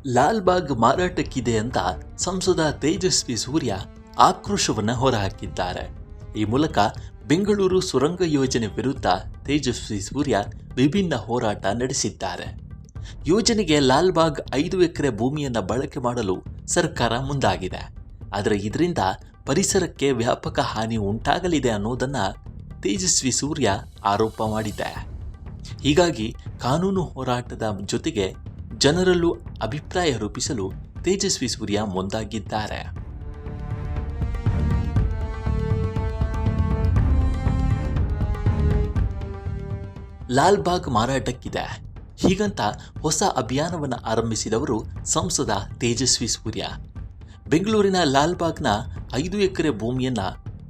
ಲಾಲ್ಬಾಗ್ ಮಾರಾಟಕ್ಕಿದೆ ಅಂತ ಸಂಸದ ತೇಜಸ್ವಿ ಸೂರ್ಯ ಆಕ್ರೋಶವನ್ನ ಹೊರಹಾಕಿದ್ದಾರೆ. ಈ ಮೂಲಕ ಬೆಂಗಳೂರು ಸುರಂಗ ಯೋಜನೆ ವಿರುದ್ಧ ತೇಜಸ್ವಿ ಸೂರ್ಯ ವಿಭಿನ್ನ ಹೋರಾಟ ನಡೆಸಿದ್ದಾರೆ. ಯೋಜನೆಗೆ ಲಾಲ್ಬಾಗ್ 5 ಎಕರೆ ಭೂಮಿಯನ್ನು ಬಳಕೆ ಮಾಡಲು ಸರ್ಕಾರ ಮುಂದಾಗಿದೆ. ಆದರೆ ಇದರಿಂದ ಪರಿಸರಕ್ಕೆ ವ್ಯಾಪಕ ಹಾನಿ ಉಂಟಾಗಲಿದೆ ಅನ್ನೋದನ್ನ ತೇಜಸ್ವಿ ಸೂರ್ಯ ಆರೋಪ ಮಾಡಿದ್ದಾರೆ. ಹೀಗಾಗಿ ಕಾನೂನು ಹೋರಾಟದ ಜೊತೆಗೆ ಜನರಲ್ಲೂ ಅಭಿಪ್ರಾಯ ರೂಪಿಸಲು ತೇಜಸ್ವಿ ಸೂರ್ಯ ಮುಂದಾಗಿದ್ದಾರೆ. ಲಾಲ್ಬಾಗ್ ಮಾರಾಟಕ್ಕಿದೆ ಹೀಗಂತ ಹೊಸ ಅಭಿಯಾನವನ್ನು ಆರಂಭಿಸಿದವರು ಸಂಸದ ತೇಜಸ್ವಿ ಸೂರ್ಯ. ಬೆಂಗಳೂರಿನ ಲಾಲ್ಬಾಗ್ನ 5 ಎಕರೆ ಭೂಮಿಯನ್ನು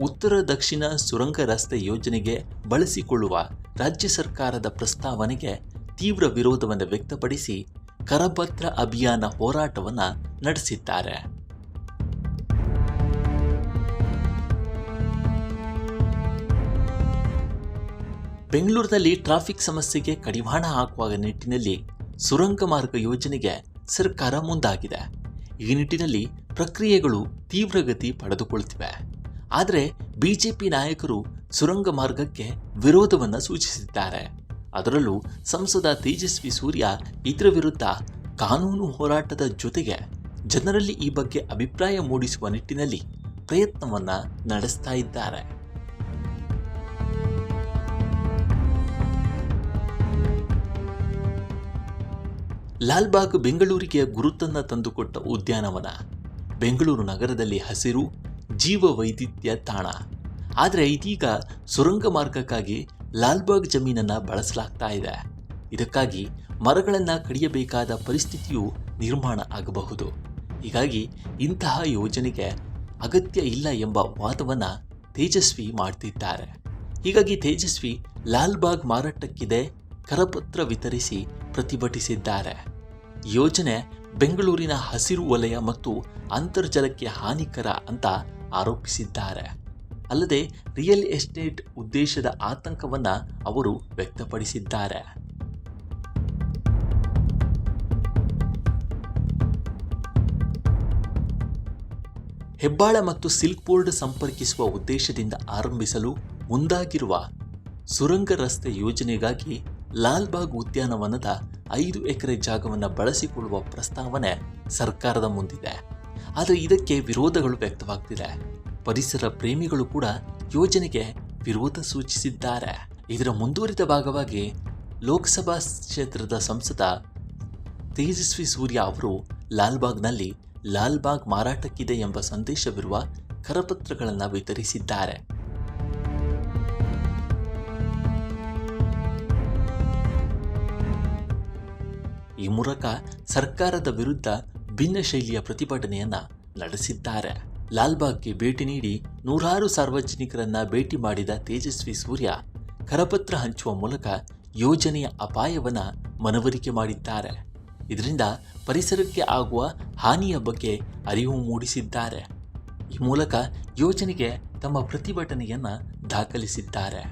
ಉತ್ತರ ದಕ್ಷಿಣ ಸುರಂಗ ರಸ್ತೆ ಯೋಜನೆಗೆ ಬಳಸಿಕೊಳ್ಳುವ ರಾಜ್ಯ ಸರ್ಕಾರದ ಪ್ರಸ್ತಾವನೆಗೆ ತೀವ್ರ ವಿರೋಧವನ್ನು ವ್ಯಕ್ತಪಡಿಸಿ ಕರಪತ್ರ ಅಭಿಯಾನ ಹೋರಾಟವನ್ನು ನಡೆಸಿದ್ದಾರೆ. ಬೆಂಗಳೂರಿನಲ್ಲಿ ಟ್ರಾಫಿಕ್ ಸಮಸ್ಯೆಗೆ ಕಡಿವಾಣ ಹಾಕುವ ನಿಟ್ಟಿನಲ್ಲಿ ಸುರಂಗ ಮಾರ್ಗ ಯೋಜನೆಗೆ ಸರ್ಕಾರ ಮುಂದಾಗಿದೆ. ಈ ನಿಟ್ಟಿನಲ್ಲಿ ಪ್ರಕ್ರಿಯೆಗಳು ತೀವ್ರಗತಿ ಪಡೆದುಕೊಳ್ಳುತ್ತಿವೆ. ಆದರೆ ಬಿಜೆಪಿ ನಾಯಕರು ಸುರಂಗ ಮಾರ್ಗಕ್ಕೆ ವಿರೋಧವನ್ನು ಸೂಚಿಸಿದ್ದಾರೆ. ಅದರಲ್ಲೂ ಸಂಸದ ತೇಜಸ್ವಿ ಸೂರ್ಯ ಇದರ ವಿರುದ್ಧ ಕಾನೂನು ಹೋರಾಟದ ಜೊತೆಗೆ ಜನರಲ್ಲಿ ಈ ಬಗ್ಗೆ ಅಭಿಪ್ರಾಯ ಮೂಡಿಸುವ ನಿಟ್ಟಿನಲ್ಲಿ ಪ್ರಯತ್ನವನ್ನು ನಡೆಸ್ತಾ ಇದ್ದಾರೆ. ಲಾಲ್ಬಾಗ್ ಬೆಂಗಳೂರಿಗೆ ಗುರುತನ್ನು ತಂದುಕೊಟ್ಟ ಉದ್ಯಾನವನ, ಬೆಂಗಳೂರು ನಗರದಲ್ಲಿ ಹಸಿರು, ಜೀವ ವೈವಿಧ್ಯ ತಾಣ. ಆದರೆ ಇದೀಗ ಸುರಂಗ ಮಾರ್ಗಕ್ಕಾಗಿ ಲಾಲ್ಬಾಗ್ ಜಮೀನನ್ನು ಬಳಸಲಾಗ್ತಾ ಇದೆ. ಇದಕ್ಕಾಗಿ ಮರಗಳನ್ನು ಕಡಿಯಬೇಕಾದ ಪರಿಸ್ಥಿತಿಯು ನಿರ್ಮಾಣ ಆಗಬಹುದು. ಹೀಗಾಗಿ ಇಂತಹ ಯೋಜನೆಗೆ ಅಗತ್ಯ ಇಲ್ಲ ಎಂಬ ವಾದವನ್ನು ತೇಜಸ್ವಿ ಮಾಡ್ತಿದ್ದಾರೆ. ಹೀಗಾಗಿ ತೇಜಸ್ವಿ ಲಾಲ್ಬಾಗ್ ಮಾರಾಟಕ್ಕಿದೆ ಕರಪತ್ರ ವಿತರಿಸಿ ಪ್ರತಿಭಟಿಸಿದ್ದಾರೆ. ಯೋಜನೆ ಬೆಂಗಳೂರಿನ ಹಸಿರು ವಲಯ ಮತ್ತು ಅಂತರ್ಜಲಕ್ಕೆ ಹಾನಿಕರ ಅಂತ ಆರೋಪಿಸಿದ್ದಾರೆ. ಅಲ್ಲದೆ ರಿಯಲ್ ಎಸ್ಟೇಟ್ ಉದ್ದೇಶದ ಆತಂಕವನ್ನು ಅವರು ವ್ಯಕ್ತಪಡಿಸಿದ್ದಾರೆ. ಹೆಬ್ಬಾಳ ಮತ್ತು ಸಿಲ್ಕ್ ಬೋರ್ಡ್ ಸಂಪರ್ಕಿಸುವ ಉದ್ದೇಶದಿಂದ ಆರಂಭಿಸಲು ಮುಂದಾಗಿರುವ ಸುರಂಗ ರಸ್ತೆ ಯೋಜನೆಗಾಗಿ ಲಾಲ್ಬಾಗ್ ಉದ್ಯಾನವನದ 5 ಎಕರೆ ಜಾಗವನ್ನು ಬಳಸಿಕೊಳ್ಳುವ ಪ್ರಸ್ತಾವನೆ ಸರ್ಕಾರದ ಮುಂದಿದೆ. ಆದರೆ ಇದಕ್ಕೆ ವಿರೋಧಗಳು ವ್ಯಕ್ತವಾಗ್ತಿದೆ. ಪರಿಸರ ಪ್ರೇಮಿಗಳು ಕೂಡ ಯೋಜನೆಗೆ ವಿರೋಧ ಸೂಚಿಸಿದ್ದಾರೆ. ಇದರ ಮುಂದುವರಿದ ಭಾಗವಾಗಿ ಲೋಕಸಭಾ ಕ್ಷೇತ್ರದ ಸಂಸದ ತೇಜಸ್ವಿ ಸೂರ್ಯ ಅವರು ಲಾಲ್ಬಾಗ್ನಲ್ಲಿ ಲಾಲ್ಬಾಗ್ ಮಾರಾಟಕ್ಕಿದೆ ಎಂಬ ಸಂದೇಶವಿರುವ ಕರಪತ್ರಗಳನ್ನು ವಿತರಿಸಿದ್ದಾರೆ. ಈ ಮೂಲಕ ಸರ್ಕಾರದ ವಿರುದ್ಧ ಭಿನ್ನ ಶೈಲಿಯ ಪ್ರತಿಭಟನೆಯನ್ನ ನಡೆಸಿದ್ದಾರೆ. ಲಾಲ್ಬಾಗ್ಗೆ ಭೇಟಿ ನೀಡಿ ನೂರಾರು ಸಾರ್ವಜನಿಕರನ್ನ ಭೇಟಿ ಮಾಡಿದ ತೇಜಸ್ವಿ ಸೂರ್ಯ ಕರಪತ್ರ ಹಂಚುವ ಮೂಲಕ ಯೋಜನೆಯ ಅಪಾಯವನ್ನ ಮನವರಿಕೆ ಮಾಡಿದ್ದಾರೆ. ಇದರಿಂದ ಪರಿಸರಕ್ಕೆ ಆಗುವ ಹಾನಿಯ ಬಗ್ಗೆ ಅರಿವು ಮೂಡಿಸಿದ್ದಾರೆ. ಈ ಮೂಲಕ ಯೋಜನೆಗೆ ತಮ್ಮ ಪ್ರತಿಭಟನೆಯನ್ನ ದಾಖಲಿಸಿದ್ದಾರೆ.